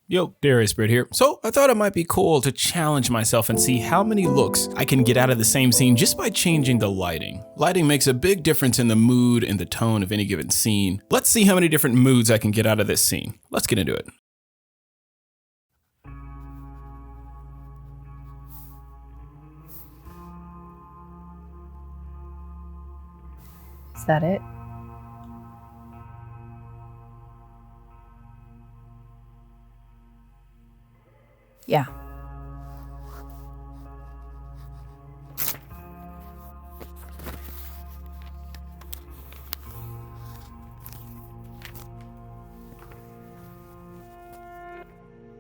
Yo, Darius Britt here. So I thought it might be cool to challenge myself and see how many looks I can get out of the same scene just by changing the lighting. Lighting makes a big difference in the mood and the tone of any given scene. Let's see how many different moods I can get out of this scene. Let's get into it. Is that it? Yeah.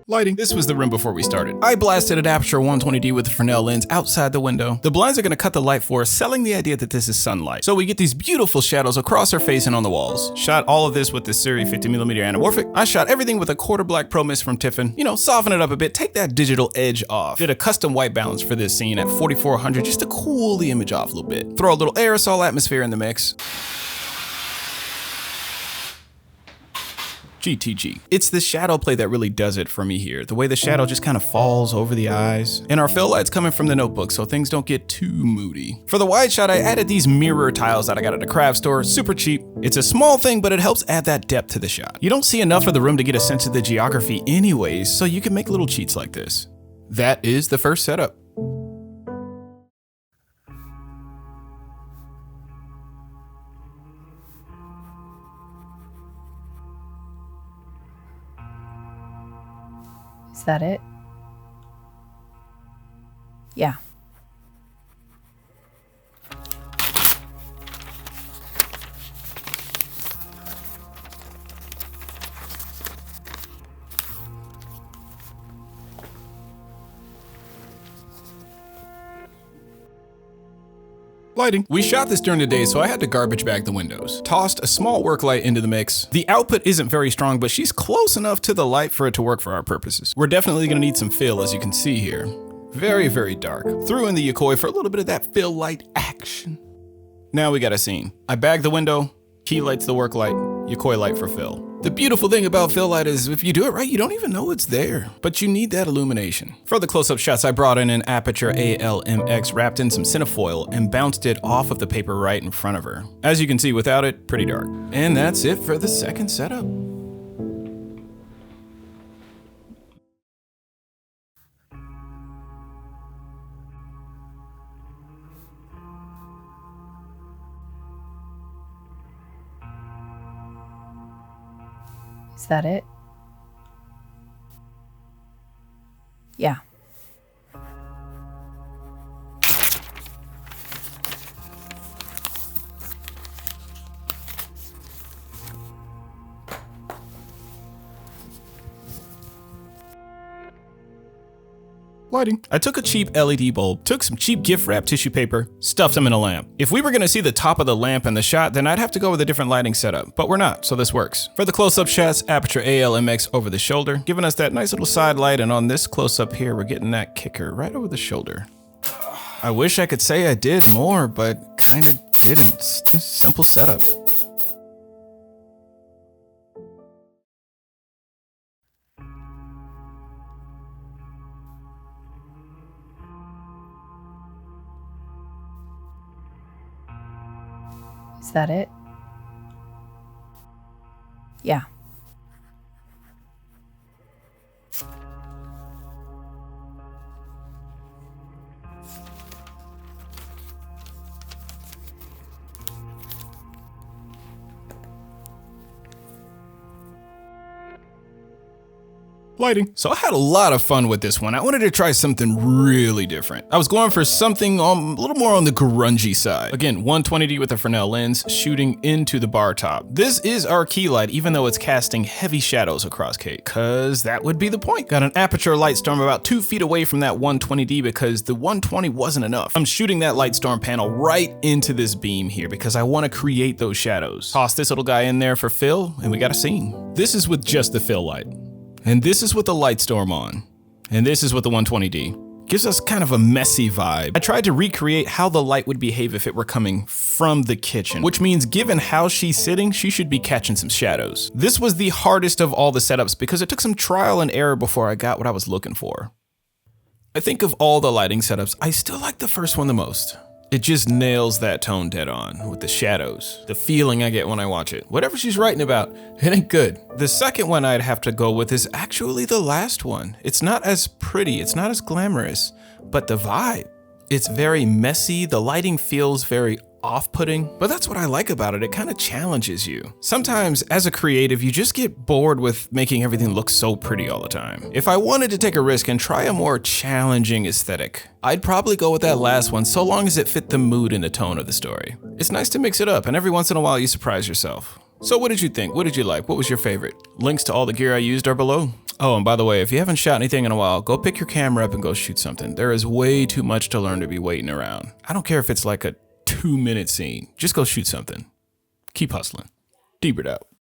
Lighting. This was the room before we started. I blasted an aperture 120D with the Fresnel lens outside the window. The blinds are going to cut the light for us, selling the idea that this is sunlight. So we get these beautiful shadows across our face and on the walls. Shot all of this with the Sirui 50mm anamorphic. I shot everything with a quarter black pro mist from Tiffin. You know, soften it up a bit, take that digital edge off. Did a custom white balance for this scene at 4400 just to cool the image off a little bit. Throw a little aerosol atmosphere in the mix. GTG. It's the shadow play that really does it for me here. The way the shadow just kind of falls over the eyes. And our fill light's coming from the notebook, so things don't get too moody. For the wide shot, I added these mirror tiles that I got at a craft store, super cheap. It's a small thing, but it helps add that depth to the shot. You don't see enough of the room to get a sense of the geography anyways, so you can make little cheats like this. That is the first setup. Is that it? Yeah. Lighting. We shot this during the day, so I had to garbage bag the windows. Tossed a small work light into the mix. The output isn't very strong, but she's close enough to the light for it to work for our purposes. We're definitely gonna need some fill, as you can see here. Very, very dark. Threw in the Yokoi for a little bit of that fill light action. Now we got a scene. I bag the window, key lights the work light, Yokoi light for fill. The beautiful thing about fill light is if you do it right, you don't even know it's there, but you need that illumination. For the close-up shots, I brought in an aperture ALMX, wrapped in some cinefoil, and bounced it off of the paper right in front of her. As you can see, without it, pretty dark. And that's it for the second setup. Is that it? Yeah. Lighting. I took a cheap LED bulb, took some cheap gift wrap tissue paper, stuffed them in a lamp. If we were gonna see the top of the lamp in the shot, then I'd have to go with a different lighting setup, but we're not, so this works. For the close-up shots, aperture ALMX over the shoulder, giving us that nice little side light, and on this close-up here, we're getting that kicker right over the shoulder. I wish I could say I did more, but kinda didn't. It's just a simple setup. Is that it? Yeah. Lighting. So I had a lot of fun with this one. I wanted to try something really different. I was going for something a little more on the grungy side. Again, 120D with a Fresnel lens, shooting into the bar top. This is our key light, even though it's casting heavy shadows across Kate, cause that would be the point. Got an aperture light storm about 2 feet away from that 120D because the 120 wasn't enough. I'm shooting that light storm panel right into this beam here because I want to create those shadows. Toss this little guy in there for fill, and we got a scene. This is with just the fill light. And this is with the light storm on. And this is with the 120D. Gives us kind of a messy vibe. I tried to recreate how the light would behave if it were coming from the kitchen, which means given how she's sitting, she should be catching some shadows. This was the hardest of all the setups because it took some trial and error before I got what I was looking for. I think of all the lighting setups, I still like the first one the most. It just nails that tone dead on with the shadows, the feeling I get when I watch it. Whatever she's writing about, it ain't good. The second one I'd have to go with is actually the last one. It's not as pretty, it's not as glamorous, but the vibe. It's very messy, the lighting feels very off-putting, but that's what I like about it. It kind of challenges you. Sometimes as a creative, you just get bored with making everything look so pretty all the time. If I wanted to take a risk and try a more challenging aesthetic, I'd probably go with that last one so long as it fit the mood and the tone of the story. It's nice to mix it up, and every once in a while you surprise yourself. So what did you think? What did you like? What was your favorite? Links to all the gear I used are below. Oh, and by the way, if you haven't shot anything in a while, go pick your camera up and go shoot something. There is way too much to learn to be waiting around. I don't care if it's like a 2-minute scene. Just go shoot something. Keep hustling. Deebert out.